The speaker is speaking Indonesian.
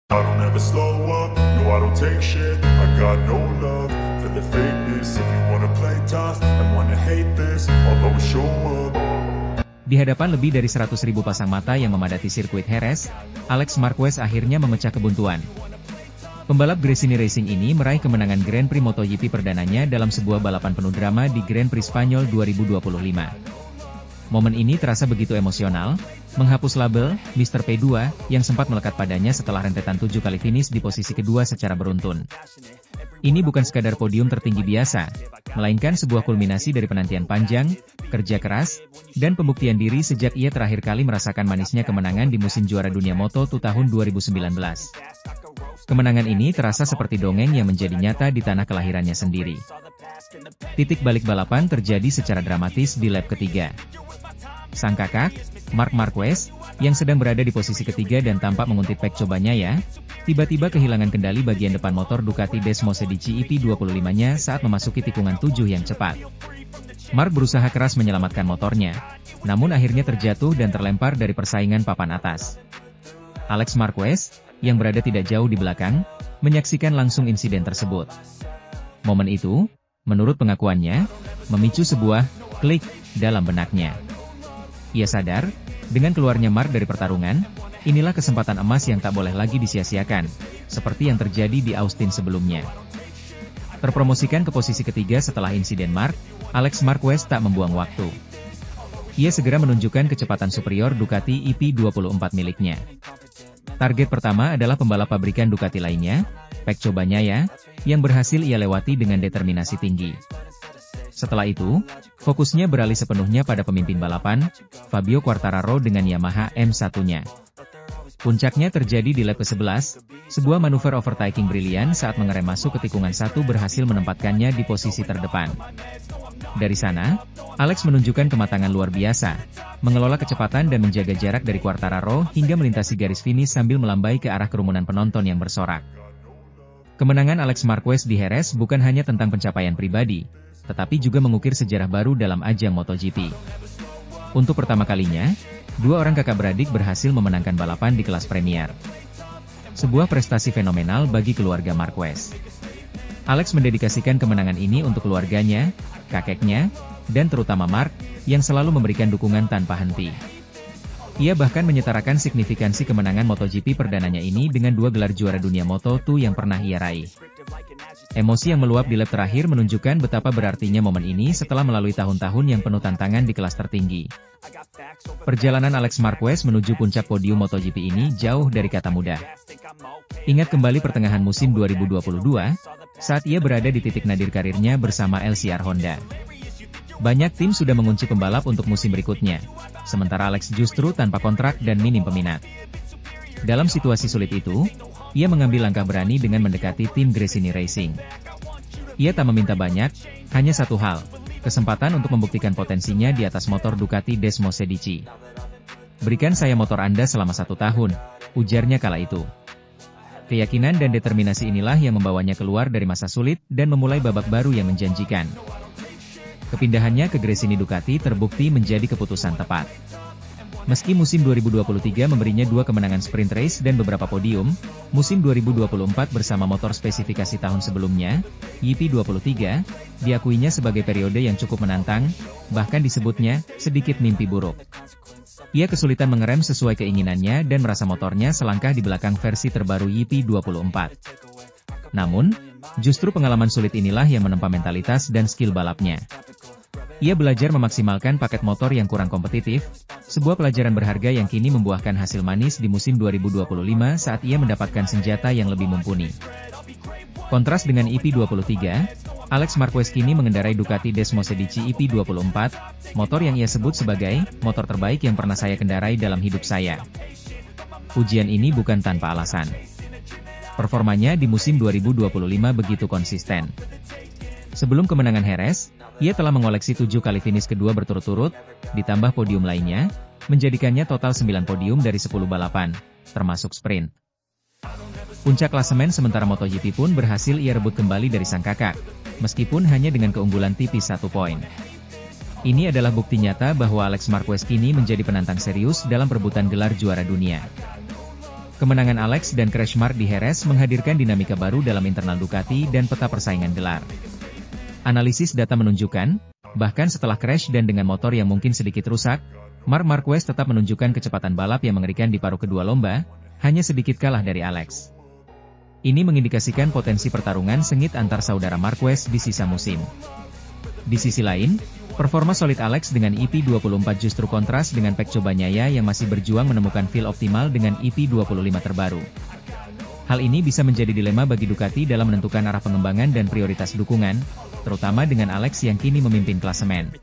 I don't ever slow up, no I don't take shit. I got no love for the fakeness. If you wanna play tough and wanna hate this, I'll always show up. Di hadapan lebih dari 100.000 pasang mata yang memadati sirkuit Jerez, Alex Marquez akhirnya memecah kebuntuan. Pembalap Gresini Racing ini meraih kemenangan Grand Prix MotoGP perdananya dalam sebuah balapan penuh drama di Grand Prix Spanyol 2025. Momen ini terasa begitu emosional, menghapus label Mr. P2 yang sempat melekat padanya setelah rentetan 7 kali finish di posisi kedua secara beruntun. Ini bukan sekadar podium tertinggi biasa, melainkan sebuah kulminasi dari penantian panjang, kerja keras, dan pembuktian diri sejak ia terakhir kali merasakan manisnya kemenangan di musim juara dunia Moto2 tahun 2019. Kemenangan ini terasa seperti dongeng yang menjadi nyata di tanah kelahirannya sendiri. Titik balik balapan terjadi secara dramatis di lap ketiga. Sang kakak, Marc Marquez, yang sedang berada di posisi ketiga dan tampak menguntit pek cobanya ya, tiba-tiba kehilangan kendali bagian depan motor Ducati Desmosedici EP25-nya saat memasuki tikungan 7 yang cepat. Marc berusaha keras menyelamatkan motornya, namun akhirnya terjatuh dan terlempar dari persaingan papan atas. Alex Marquez, yang berada tidak jauh di belakang, menyaksikan langsung insiden tersebut. Momen itu, menurut pengakuannya, memicu sebuah klik dalam benaknya. Ia sadar, dengan keluarnya Marc dari pertarungan, inilah kesempatan emas yang tak boleh lagi disia-siakan, seperti yang terjadi di Austin sebelumnya. Terpromosikan ke posisi ketiga setelah insiden Marc, Alex Marquez tak membuang waktu. Ia segera menunjukkan kecepatan superior Ducati EP24 miliknya. Target pertama adalah pembalap pabrikan Ducati lainnya, Pecco Bagnaia, yang berhasil ia lewati dengan determinasi tinggi. Setelah itu, fokusnya beralih sepenuhnya pada pemimpin balapan, Fabio Quartararo dengan Yamaha M1-nya. Puncaknya terjadi di lap ke-11, sebuah manuver overtaking brilian saat mengerem masuk ke tikungan 1 berhasil menempatkannya di posisi terdepan. Dari sana, Alex menunjukkan kematangan luar biasa, mengelola kecepatan dan menjaga jarak dari Quartararo hingga melintasi garis finish sambil melambai ke arah kerumunan penonton yang bersorak. Kemenangan Alex Marquez di Jerez bukan hanya tentang pencapaian pribadi, tetapi juga mengukir sejarah baru dalam ajang MotoGP. Untuk pertama kalinya, dua orang kakak beradik berhasil memenangkan balapan di kelas Premier. Sebuah prestasi fenomenal bagi keluarga Marquez. Alex mendedikasikan kemenangan ini untuk keluarganya, kakeknya, dan terutama Marc, yang selalu memberikan dukungan tanpa henti. Ia bahkan menyetarakan signifikansi kemenangan MotoGP perdananya ini dengan 2 gelar juara dunia Moto2 yang pernah ia raih. Emosi yang meluap di lap terakhir menunjukkan betapa berartinya momen ini setelah melalui tahun-tahun yang penuh tantangan di kelas tertinggi. Perjalanan Alex Marquez menuju puncak podium MotoGP ini jauh dari kata mudah. Ingat kembali pertengahan musim 2022, saat ia berada di titik nadir karirnya bersama LCR Honda. Banyak tim sudah mengunci pembalap untuk musim berikutnya, sementara Alex justru tanpa kontrak dan minim peminat. Dalam situasi sulit itu, ia mengambil langkah berani dengan mendekati tim Gresini Racing. Ia tak meminta banyak, hanya satu hal, kesempatan untuk membuktikan potensinya di atas motor Ducati Desmosedici. "Berikan saya motor Anda selama 1 tahun," ujarnya kala itu. Keyakinan dan determinasi inilah yang membawanya keluar dari masa sulit dan memulai babak baru yang menjanjikan. Kepindahannya ke Gresini Ducati terbukti menjadi keputusan tepat. Meski musim 2023 memberinya 2 kemenangan sprint race dan beberapa podium, musim 2024 bersama motor spesifikasi tahun sebelumnya, EP23, diakuinya sebagai periode yang cukup menantang, bahkan disebutnya, sedikit mimpi buruk. Ia kesulitan mengerem sesuai keinginannya dan merasa motornya selangkah di belakang versi terbaru EP24. Namun, justru pengalaman sulit inilah yang menempa mentalitas dan skill balapnya. Ia belajar memaksimalkan paket motor yang kurang kompetitif, sebuah pelajaran berharga yang kini membuahkan hasil manis di musim 2025 saat ia mendapatkan senjata yang lebih mumpuni. Kontras dengan EP23, Alex Marquez kini mengendarai Ducati Desmosedici EP24, motor yang ia sebut sebagai motor terbaik yang pernah saya kendarai dalam hidup saya. Pujian ini bukan tanpa alasan. Performanya di musim 2025 begitu konsisten. Sebelum kemenangan Jerez, ia telah mengoleksi 7 kali finish kedua berturut-turut, ditambah podium lainnya, menjadikannya total 9 podium dari 10 balapan, termasuk sprint. Puncak klasemen sementara MotoGP pun berhasil ia rebut kembali dari sang kakak, meskipun hanya dengan keunggulan tipis 1 poin. Ini adalah bukti nyata bahwa Alex Marquez kini menjadi penantang serius dalam perebutan gelar juara dunia. Kemenangan Alex dan Crashmark di Jerez menghadirkan dinamika baru dalam internal Ducati dan peta persaingan gelar. Analisis data menunjukkan, bahkan setelah crash dan dengan motor yang mungkin sedikit rusak, Marc Marquez tetap menunjukkan kecepatan balap yang mengerikan di paruh kedua lomba, hanya sedikit kalah dari Alex. Ini mengindikasikan potensi pertarungan sengit antar saudara Marquez di sisa musim. Di sisi lain, performa solid Alex dengan EP24 justru kontras dengan Pecco Bagnaia yang masih berjuang menemukan feel optimal dengan EP25 terbaru. Hal ini bisa menjadi dilema bagi Ducati dalam menentukan arah pengembangan dan prioritas dukungan, terutama dengan Alex yang kini memimpin klasemen.